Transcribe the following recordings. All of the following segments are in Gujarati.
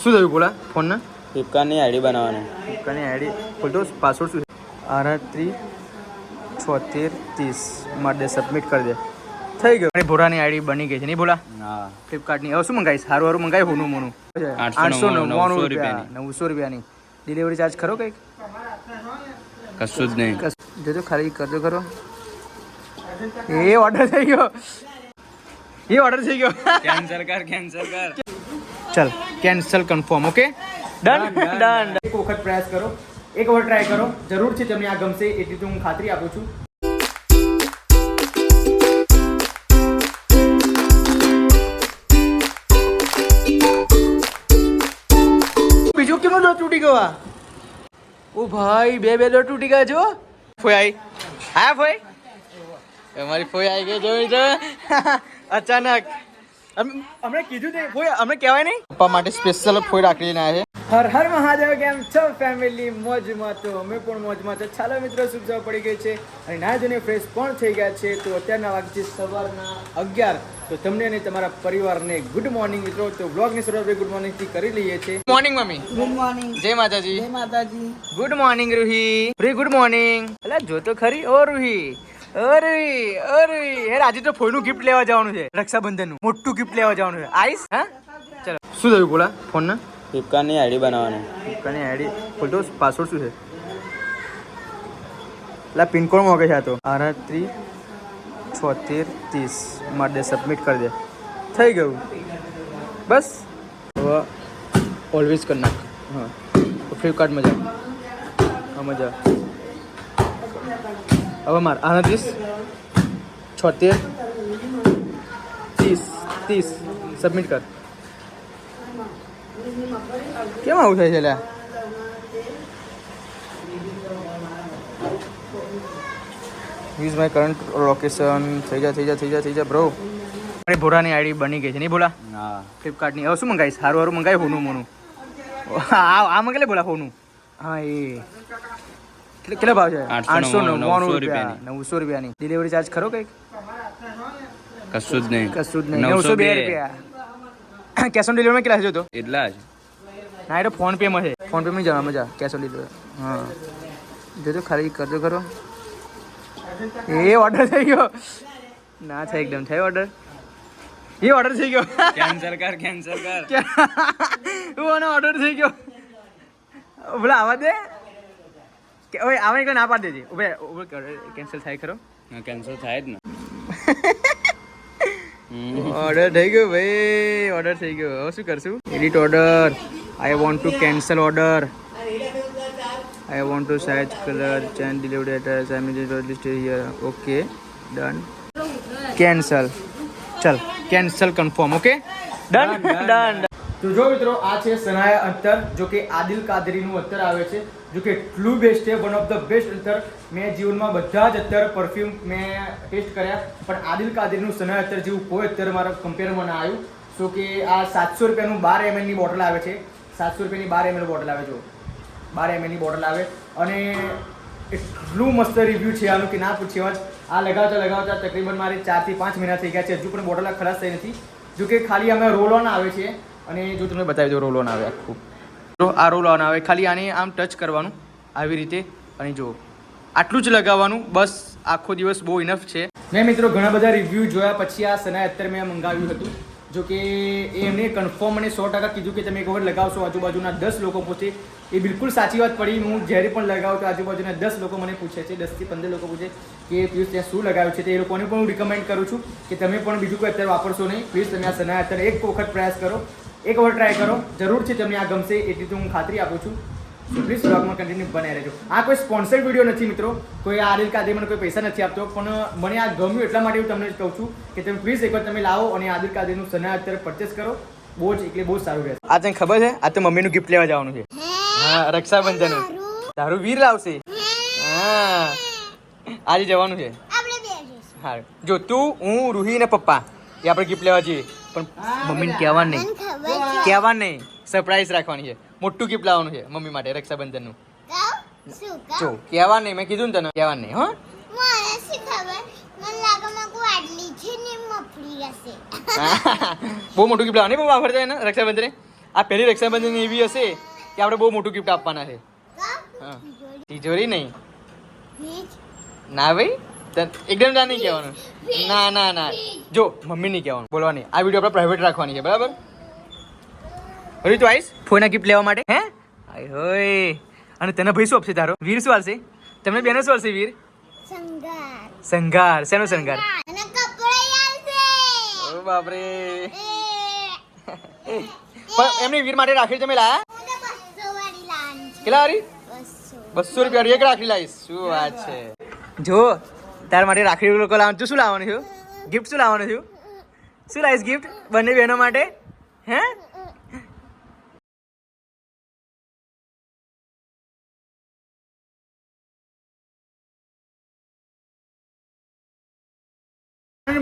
શું થયું બોલા ફોન ને? ફ્લિપકાર્ટની આઈડી બનાવવાની. ફ્લિપકાર્ટની આઈડી ખોલતો પાસવર્ડ શું છે? 387330 મારે દે સબમિટ કરી દે. થઈ ગયું. મારી ભોરાની આઈડી બની ગઈ છે નહીં બોલા? હા. ફ્લિપકાર્ટની. હવે શું મંગાવીશ? સારું સારું મંગાવી હોનું મોનું 899 રૂપિયા 900 રૂપિયાની ડિલિવરી ચાર્જ ખરો કંઈક? કશું જ નહીં. જોજો ખાલી કરજો ખરો. એ ઓર્ડર થઈ ગયો. એ ઓર્ડર થઈ ગયો. કેન્સલ કર. ચલ cancel confirm. Okay done done. એક વખત પ્રયાસ કરો, એક વખત ટ્રાય કરો, જરૂરથી તમને આ ગમશે એટલી તો હું ખાતરી આપું છું. બીજું કેમ દોર તૂટી ગયો? ઓ ભાઈ બે દોર તૂટી ગયા જો. ફોઈ આવી. હા ફોઈ, અમારી ફોઈ આવી ગઈ જોઈ તો અચાનક. અમને કીધું નહીં ફોઈ, અમને કહેવાય નહીં. પપ્પા માટે સ્પેશિયલ ફોઈ રાખી લઈને આવ્યા છે. હર હર મહાદેવ. કેમ છો ફેમિલી? મોજમાં તો અમે પણ મોજમાં તો. ચાલો મિત્રો, સુબહ પડી ગઈ છે અને ના જોઈને ફ્રેશ પણ થઈ ગયા છે. તો અત્યારના વાગે છે સવારના 11. તો તમને અને તમારા પરિવારને ગુડ મોર્નિંગ મિત્રો. તો બ્લોગની શરૂઆત ગુડ મોર્નિંગ થી કરી લઈએ છીએ. Morning mummy. Good morning. જય માતાજી. જય માતાજી. Good morning Ruhi. Ruhi good morning. અલા જો તો ખરી. ઓ રૂહી, ઓ રૂહી, ઓ રૂહી. યાર આજે તો ફોઈનું ગિફ્ટ લેવા જવાનું છે. રક્ષાબંધનનું મોટું ગિફ્ટ લેવા જવાનું છે. આઈસ? હા ચલો. શું થયું બોલા ફોન ને? ફ્લિપકાર્ટની આઈડી બનાવવાની. ફ્લિપકાર્ટની આઈડી ખોલતો પાસવર્ડ શું છે? એટલે પિનકોડ મોકે છે આ તો 387330 મારે દે સબમિટ કરી દે. થઈ ગયું બસ. હવે ઓલવેઝ કરી નાખ. હા ફ્લિપકાર્ટમાં જા. આમાં જા. હવે મારે 387630 સબમિટ કર. કેમ આવું થાય છે લ્યા? Use my current location. થઈ જા બ્રો. મારી ભોરાની આઈડી બની ગઈ છે નહીં બોલા? હા. ફ્લિપકાર્ટની. હવે શું મંગાવીશ? સારું સારું મંગાવી હોનું મોનું. આ મંગાવી બોલા હોનું. હા એ કેટલા ભાવ છે? 899 રૂપિયા 900 રૂપિયાની ડિલિવરી ચાર્જ ખરો કંઈક? કશું જ નહીં. 902 રૂપિયા. કેશ ઓન ડિલિવરીમાં કેટલા છે તો? એટલા જ. ના એટલે ફોન પેમાં છે. ફોન પેમાં જવા મજા. Cash on delivery. હા જોજો ખાલી કરજો ખરો. એ ઓર્ડર થઈ ગયો. ના થાય એકદમ થાય ઓર્ડર. એ ઓર્ડર થઈ ગયો. કેન્સલ કર. હું ઓર્ડર થઈ ગયો. બોલા આવા દે. ઓય આવા એક ના પાડી દેજે. ઉભે કેન્સલ થાય ખરો? કેન્સલ થાય જ ને. ઓર્ડર થઈ ગયો ભાઈ. ઓર્ડર થઈ ગયો. હવે શું કરશું? Edit order. I want to cancel order. I want to search color, change delivery address, immediately listed here. Okay, done. Cancel. ચલ કેન્સલ કન્ફર્મ. Okay done. તો જો મિત્રો આ છે સનાયા અત્તર, જો કે આદિલ કાદરીનું અત્તર આવે છે, જો કે એટલું બેસ્ટ છે. વન ઓફ ધ બેસ્ટ અત્તર. મેં જીવનમાં બધા જ અત્તર પરફ્યુમ મેં ટેસ્ટ કર્યા, પણ આદિલ કાદરીનું સનાયા અત્તર જેવું કોઈ અત્તર મારા કમ્પેરમાં ના આવ્યું. સો કે આ 700 રૂપિયાનું 12 ml ની બોટલ આવે છે. 700 રૂપિયાની 12 ml બોટલ આવે છે. 12 ml ની બોટલ આવે અને એટલું મસ્ત રિવ્યૂ છે આનું કે ના પૂછ્યો જ. આ લગાવતા તકરીબન મારે 4 થી 5 મહિના થઈ ગયા છે. હજુ પણ બોટલ ખલાસ થઈ નથી. જો કે ખાલી અમે રોલ ઓન આવે છે અને જો તમને બતાવી દો રોલ ઓન આવે આખું. તો આ રોલ ઓન આવે. ખાલી આને આમ ટચ કરવાનું આવી રીતે અને જો આટલું જ લગાવવાનું બસ. આખો દિવસ બહુ ઇનફ છે. મેં મિત્રો ઘણા બધા રિવ્યૂ જોયા પછી આ સનાયા અત્તર મેં મંગાવ્યું હતું. જો કે એમને કન્ફર્મ મને 100% કીધું કે તમે એક વખત લગાવશો આજુબાજુના 10 લોકો પૂછે. એ બિલકુલ સાચી વાત પડી. હું જ્યારે પણ લગાવું તો આજુબાજુના 10 લોકો મને પૂછે છે. 10 થી 15 લોકો પૂછે કે પ્લીઝ ત્યાં શું લગાવ્યું છે. તો એ લોકોને પણ હું રિકમેન્ડ કરું છું કે તમે પણ બીજું કોઈ અત્યારે વાપરશો નહીં. પ્લીઝ તમે આ સનાયા અત્તર એક વખત પ્રયાસ કરો, એક વખત ટ્રાય કરો, જરૂરથી તમને આ ગમશે એટલી તો હું ખાતરી આપું છું. તો પ્લીઝ બ્લોગમાં કન્ટિન્યુ બનાવી રહેજો. આ કોઈ સ્પોન્સર્ડ વિડીયો નથી મિત્રો. કોઈ આદિલ કાદરી મને કોઈ પૈસા નથી આપતો, પણ મને આ ગમ્યું એટલા માટે હું તમને કહું છું કે તમે પ્લીઝ એકવાર તમે લાવો અને આદિલ કાદરીનું સનાયા અત્તર પરચેસ કરો. બહુ જ એટલે બહુ સારું રહેશે. આ તને ખબર છે? આ તો મમ્મીનું ગિફ્ટ લેવા જવાનું છે. હા રક્ષાબંધનનું. તારું વીર લાવશે. હા આજે જવાનું છે. હા જો તું, હું, રૂહી ને પપ્પા એ આપણે ગિફ્ટ લેવા જઈએ, પણ મમ્મીને કહેવાનું નહીં. સરપ્રાઈઝ રાખવાની છે. મોટું ગિફ્ટ લાવવાનું છે મમ્મી માટે રક્ષાબંધનનું. જો કહેવાનું નહીં. મેં કીધું ને તને કહેવાનું નહીં. હા બહુ મોટું ગિફ્ટ લાવવાનું પપ્પા ફરતા એને રક્ષાબંધને. આ પહેલી રક્ષાબંધન એવી હશે કે આપણે બહુ મોટું ગિફ્ટ આપવાના છે. હા તિજોરી નહીં ના ભાઈ એકદમ ના નહીં કહેવાનું. ના ના ના જો મમ્મી નહીં કહેવાનું, બોલવાની. આ વિડીયો આપણે પ્રાઇવેટ રાખવાની છે, બરાબર? હરી તું આવીશ ફોઈના ગિફ્ટ લેવા માટે? હે આય હોય. અને તને ભાઈ શું આપશે તારો? વીર શું આવશે? તમને બેને શું આવશે? વીર સંગાર. શેનો સંગાર? ઓ બાપરે. પણ એમને વીર માટે રાખડી તમે લાયા? કેટલા વાળી? 200 રૂપિયા એક રાખડી લાવીશ. શું વાત છે. જો તાર માટે રાખડી લોકો લાવવાનું. તું શું લાવવાનું છું? ગિફ્ટ શું લાવવાનું છું? શું લાવીશ ગિફ્ટ બંને બહેનો માટે? હે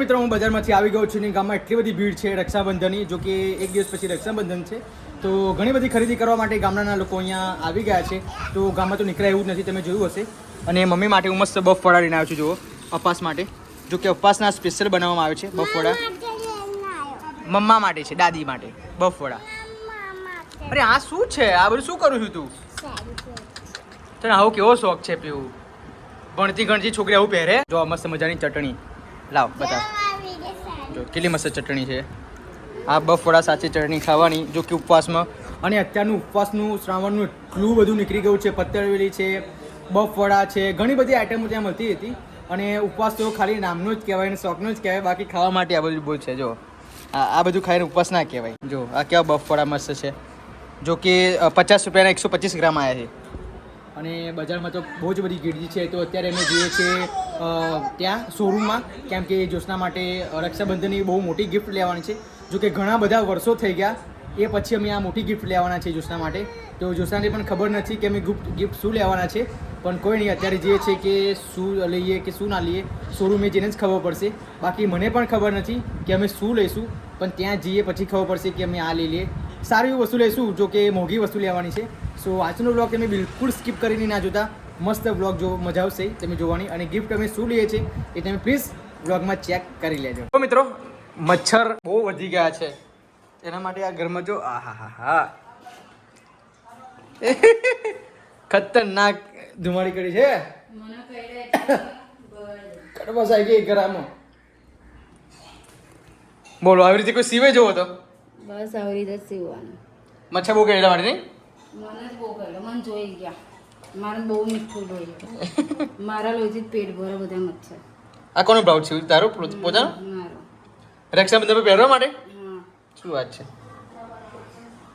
મિત્રો, હું બજારમાંથી આવી ગયો છું ને ગામમાં એટલી બધી ભીડ છે રક્ષાબંધનની. જો કે એક દિવસ પછી રક્ષાબંધન છે તો ઘણી બધી ખરીદી કરવા માટે ગામડાના લોકો અહીંયા આવી ગયા છે. તો ગામમાં તો નીકળાય એવું જ નથી, તમે જોયું હશે. અને મમ્મી માટે હું મસ્ત બફ વડા લઈને આવ્યો છું. જુઓ, અપાસ માટે. જો કે અપાસના સ્પેશિયલ બનાવવામાં આવે છે બફ વડા. મમ્મા માટે છે, દાદી માટે બફ વડા. અરે આ શું છે? આ બધું શું કરું છું તું? તને આવું કેવો શોખ છે પીવું? ભણતી ગણતી છોકરી આવું પહેરે? જો મસ્ત મજાની ચટણી લાવ બતાવ. જો કેટલી મસ્ત ચટણી છે. આ બફ વડા સાથે ચટણી ખાવાની. જો કે ઉપવાસમાં, અને અત્યારનું ઉપવાસનું શ્રાવણનું એટલું બધું નીકળી ગયું છે. પત્તરવેલી છે, બફ વડા છે, ઘણી બધી આઈટમો ત્યાં મળતી હતી. અને ઉપવાસ તો ખાલી નામનો જ કહેવાય અને શોખનો જ કહેવાય, બાકી ખાવા માટે આ બધું બહુ છે. જો આ બધું ખાઈને ઉપવાસ ના કહેવાય. જો આ કેવા બફ વડા મસ્ત છે. જો કે 50 રૂપિયાના 125 ગ્રામ આવ્યા છે. અને બજારમાં તો બહુ જ બધી ગીરદી છે. તો અત્યારે અમે જોઈએ છીએ ત્યાં શોરૂમમાં, કેમ કે જોશના માટે રક્ષાબંધનની બહુ મોટી ગિફ્ટ લેવાની છે. જો કે ઘણા બધા વર્ષો થઈ ગયા એ પછી અમે આ મોટી ગિફ્ટ લેવાના છે જોશના માટે. તો જોશનાને પણ ખબર નથી કે અમે ગિફ્ટ શું લેવાના છે. પણ કોઈ નહીં, અત્યારે જે છે કે શું લઈએ કે શું ના લઈએ શોરૂમે જઈને જ ખબર પડશે. બાકી મને પણ ખબર નથી કે અમે શું લઈશું, પણ ત્યાં જઈએ પછી ખબર પડશે કે અમે આ લઈ લઈએ. સારી એવી વસ્તુ લઈશું, જો કે મોંઘી વસ્તુ લેવાની છે. સો આજનો બ્લોગ તમે બિલકુલ સ્કીપ કરીને ના જોતા. મસ્ત બ્લોગ જો મજા આવશે તમે જોવાની. અને ગિફ્ટ અમે શું લઈએ છીએ એ તમે પ્લીઝ બ્લોગમાં ચેક કરી લેજો. તો મિત્રો, મચ્છર બહુ વધી ગયા છે, એના માટે આ ઘરમાં જો હા ખતરનાક ધુમાડી કરી છે. કડબસ આવી ગઈ ઘરમાં. બોલો, આવી રીતે કોઈ સીવે જોવો તો બસ આવી રીતે સીવવાનું. મચ્છર બહુ કરેલા માટે નહીં? મને જ બહુ કર્યો, મને જોઈ ગયા. મારે બહુ મીઠું લોહી છે. મારા લોહીથી જ પેટ ભરે બધા મચ્છર. આ કોનો બ્લાઉઝ છે? તારો પોતાનો? મારો. રક્ષાબંધન પર પહેરવા માટે? હા. શું વાત છે.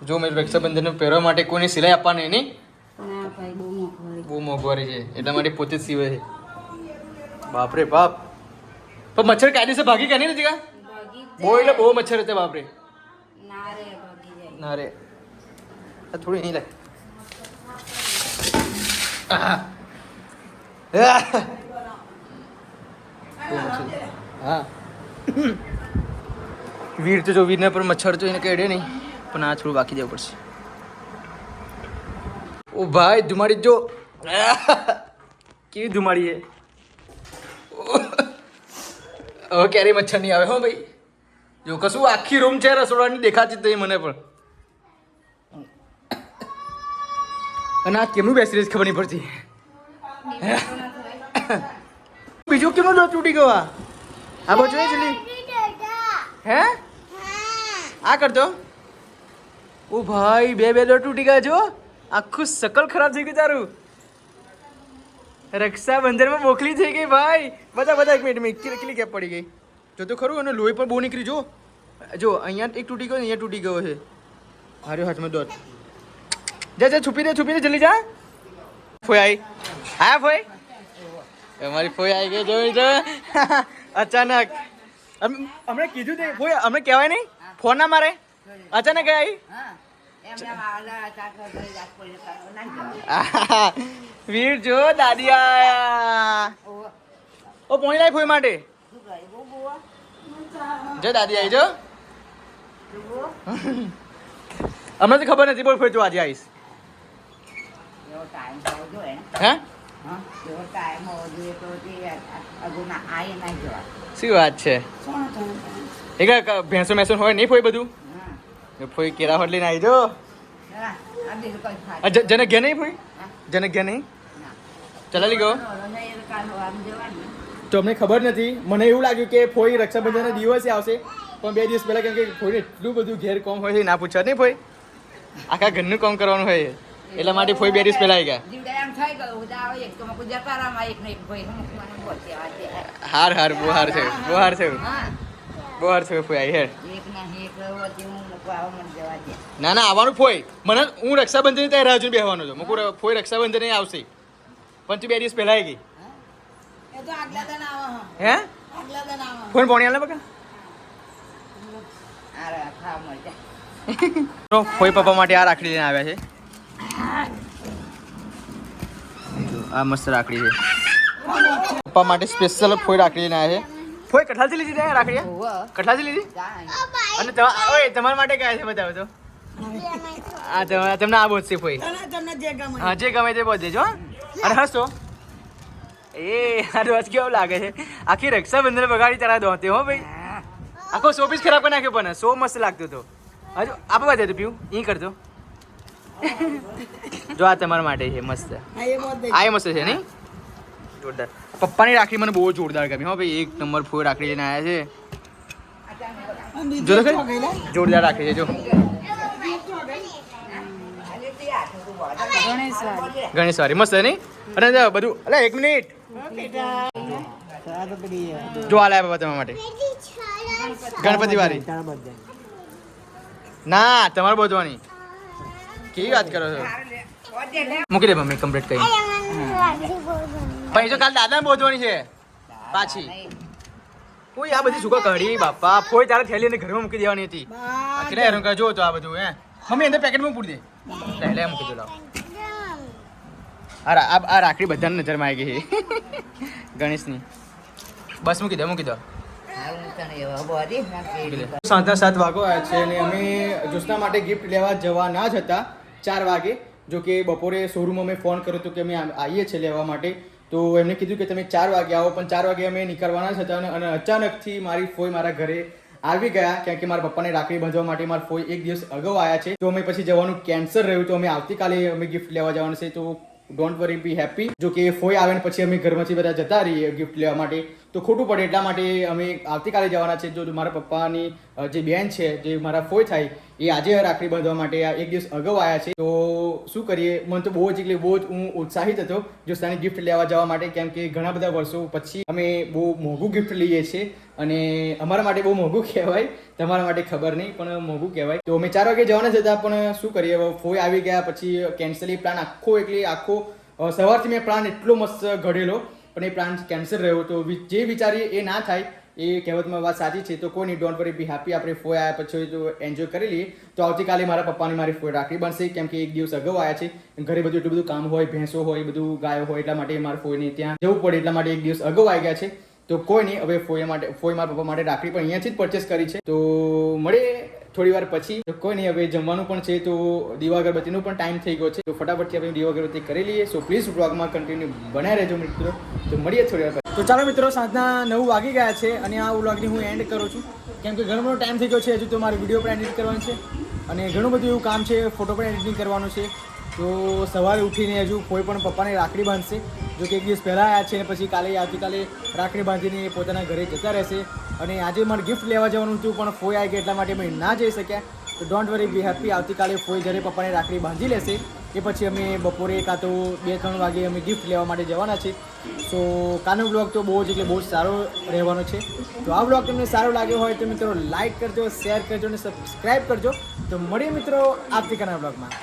જો મેં રક્ષાબંધન પહેરવા માટે કોઈને સિલાઈ આપવાની નહીં? ના ભાઈ, બહુ મોંઘવારી. બહુ મોંઘવારી છે, એટલા માટે પોતે જ સીવે છે. બાપરે બાપ. પણ મચ્છર કાયદેસર ભાગી ગયા નહીં નથી કા? ભાગી જ બહુ એટલે બહુ મચ્છર હતા બાપરે. ના રે, ભાગી જાય. ના રે, આ થોડી નહીં લાગે. હા વીર તો જો વીરના પર મચ્છર તો એને કેડે નહીં, પણ આ થોડું બાકી જવું પડશે. ઓ ભાઈ ધુમાડી જો કેવી ધુમાડી છે. હવે ક્યારેય મચ્છર નહીં આવે હો ભાઈ. જો કશું આખી રૂમ છે રસોડાની દેખાતી તો મને પણ. અને આ કેમનું બેસી રહી ખબર નહીં પડતી. બીજું કેમનું જો તૂટી ગયો? આ બાજુ જલ્દી. હે આ કરતો? ઓ ભાઈ, બે ડોર તૂટી ગયા. જો આખું શકલ ખરાબ થઈ ગયું તારું. રક્ષાબંધનમાં મોકલી થઈ ગઈ ભાઈ. બધા એક મિનિટ કેટલી કેપ પડી ગઈ જો તો ખરું. અને લોહી પણ બહુ નીકળી. જો અહીંયા એક તૂટી ગયો, અહીંયા તૂટી ગયો છે. હાર્યો હાથમાં દોત. જા છુપી દે જલ્દી જા. ફોઈ આવી. હા ફોઈ, અમારી ફોઈ આવી ગઈ. જોઈ તો અચાનક હમણાં કીધું તે ફોઈ, અમને કહેવાય નહીં ફોન ના મારે. અચાનક આવી. વીર જો દાદી આયા. ઓ પોણી લાવી ફોઈ માટે. જો દાદી આવી. જો હમણાં તો ખબર નથી. બોલ ફોઈ, તું આજે આવીશ? હે શું વાત છે. એક ભેંસો મેસો હોય નહીં ફોઈ બધું? ફોઈ કેરા હોટ લઈને આવી જો આ બીજું કોઈ ખાય જને ગયા નહીં ફોઈ જને ગયા નહીં ચલાલી ગયો તો અમને ખબર નથી મને એવું લાગ્યું કે ફોઈ રક્ષાબંધનના દિવસે આવશે પણ 2 દિવસ પહેલા કેમ કે ફોઈને એટલું બધું ઘેર કામ હોય છે ના પૂછવા નહીં ફોઈ આખા ઘરનું કામ કરવાનું હોય એટલા માટે ફોઈ 2 દિવસ પહેલા આવી ગયા હાર હાર બહુ હાર છે બહુ હાર છે બહુ હાર છે ફોઈ આવી હેર ના ના આવવાનું ફોઈ મને હું રક્ષાબંધન ત્યાં રાહ જોઈને બેસવાનો છું મૂકું ફોઈ રક્ષાબંધન આવશે પણ તું 2 દિવસ પહેલા આવી ગઈ હે ફોન પોણી આલે બકા તો ફોઈ પપ્પા માટે આ રાખડી લઈને આવ્યા છે આ મસ્ત રાખડી છે પપ્પા માટે સ્પેશિયલ ફોઈ રાખડી લઈને આવ્યા છે ફોઈ કઠાલથી લીધી છે રાખડી કઠાલથી લીધી અને ઓય તમારા માટે કયા છે બતાવો તો આ તમને આ બોધ છે ફોઈ હા જે ગમે તે બોધ દેજો અને હસો એ આ રોજ કેવું લાગે છે આખી રક્ષાબંધન બગાડી તારા દોતે હો ભાઈ આખો શોપીસ ખરાબ કરી નાખ્યો પણ સો મસ્ત લાગતો હતો હજુ આપવા દે તું પીવું ઈ કરજો જો આ તમારા માટે છે મસ્ત આ મસ્ત છે નહીં જોરદાર પપ્પાની રાખડી મને બહુ જોરદાર ગમી હો ભાઈ એક નંબર ફોર રાખડી લઈને આવ્યા છે જો તો જોરદાર રાખડી છે જો ગણેશવારી મસ્ત નહીં અને બધું અલે 1 મિનિટ જો આ લાયા બાબા તમારા માટે ગણપતિ વાળી ના તમારે બોધવાની કેવી વાત કરો છો મૂકી દે મમ્મી કમ્પ્લીટ કરી ભાઈ જો કાલ દાદા બોધવાની છે પાછી કોઈ આ બધી સુકા કાઢી બાપા કોઈ તારે થેલી ને ઘરમાં મૂકી દેવાની હતી કેટલા હેરાન કરે જો તો આ બધું હે મમ્મી અંદર પેકેટમાં પૂરી દે લે મૂકી દો લાવ આ રાખડી બધાને નજરમાં આવી ગઈ છે ગણેશની બસ મૂકી દો સાંજના 7 વાગો આવ્યા છે અને અમે જોશના માટે ગિફ્ટ લેવા જવાના જ હતા 4 વાગે જો કે બપોરે શોરૂમ અમે ફોન કર્યો હતો કે અમે આવીએ છીએ લેવા માટે તો એમને કીધું કે તમે 4 વાગે આવો પણ 4 વાગે અમે નીકળવાના જ હતા અને અચાનકથી મારી ફોઈ મારા ઘરે આવી ગયા કારણ કે મારા પપ્પાને રાખડી બાંધવા માટે મારા ફોઈ 1 દિવસ અગાઉ આવ્યા છે તો અમે પછી જવાનું કેન્સલ રહ્યું તો અમે આવતીકાલે અમે ગિફ્ટ લેવા જવાનું છે તો ડોન્ટ વરી બી હેપી જો કે ફોઈ આવે ને પછી અમે ઘરમાંથી બધા જતા રહીએ ગિફ્ટ લેવા માટે તો ખોટું પડે એટલા માટે અમે આવતીકાલે જવાના છે જો મારા પપ્પાની જે બેન છે જે મારા ફોઈ થાય એ આજે રાખડી બાંધવા માટે 1 દિવસ અગાઉ આવ્યા છે તો શું કરીએ મને તો બહુ જ હું ઉત્સાહિત હતો જોસ્તાની ગિફ્ટ લેવા જવા માટે કેમ કે ઘણા બધા વર્ષો પછી અમે બહુ મોંઘું ગિફ્ટ લઈએ છીએ અને અમારા માટે બહુ મોંઘું કહેવાય તમારા માટે ખબર નહીં પણ મોંઘું કહેવાય તો અમે 4 વાગે જવાના જ હતા પણ શું કરીએ ફોઈ આવી ગયા પછી કેન્સલ પ્લાન આખો સવારથી મેં પ્લાન એટલો મસ્ત ઘડેલો પણ એ પ્લાન કેન્સલ રહ્યો તો જે વિચારીએ એ ના થાય એ કહેવતમાં વાત સાચી છે તો કોઈ નહીં ડોન્ટ વરી બી હેપી આપણે ફોઈ આવ્યા પછી તો એન્જોય કરી લઈએ તો આવતીકાલે મારા પપ્પાની મારી ફોઈ રાખડી બનશે કેમ કે 1 દિવસ અગાઉ આવ્યા છે ઘરે બધું એટલું બધું કામ હોય ભેંસો હોય બધું ગાયો હોય એટલા માટે મારા ફોઈને ત્યાં જવું પડે એટલા માટે 1 દિવસ અગાઉ આવી ગયા છે તો કોઈ નહીં હવે ફોઈ મારા પપ્પા માટે રાખડી પણ અહીંયાથી જ પરચેસ કરી છે તો મળીએ થોડી વાર પછી તો કોઈ નહીં હવે જમવાનું પણ છે તો દીવા અગરબત્તીનો પણ ટાઈમ થઈ ગયો છે તો ફટાફટથી આપણે દીવા અગરબત્તી કરી લઈએ સો પ્લીઝ બ્લોગમાં કન્ટિન્યુ બનાવી રહેજો મિત્રો તો મળીએ થોડી વાર પછી તો ચાલો મિત્રો સાંજના 9 વાગી ગયા છે અને આ વ્લોગની હું એન્ડ કરું છું કેમ કે ઘણો બધો ટાઈમ થઈ ગયો છે હજુ તો મારી વિડીયો પણ એડિટ કરવાની છે અને ઘણું બધું એવું કામ છે ફોટો પણ એડિટિંગ કરવાનું છે તો સવારે ઉઠીને હજુ કોઈ પણ પપ્પાને રાખડી બાંધશે જો કે 1 દિવસ પહેલાં આવ્યા છે અને પછી આવતીકાલે રાખડી બાંધીને પોતાના ઘરે જતા રહેશે અને આજે મારે ગિફ્ટ લેવા જવાનું હતું પણ ફોઈ આવી ગયા એટલા માટે અમે ના જઈ શક્યા તો ડોન્ટ વરી બી હેપી આવતીકાલે ફોઈ જ્યારે પપ્પાને રાખડી બાંધી લેશે એ પછી અમે બપોરે કાં તો 2-3 વાગે અમે ગિફ્ટ લેવા માટે જવાના છે સો કાલનો બ્લોગ તો બહુ જ સારો રહેવાનો છે તો આ બ્લોગ તમને સારો લાગ્યો હોય તો મિત્રો લાઇક કરજો શેર કરજો અને સબસ્ક્રાઈબ કરજો તો મળીએ મિત્રો આવતીકાલના બ્લોગમાં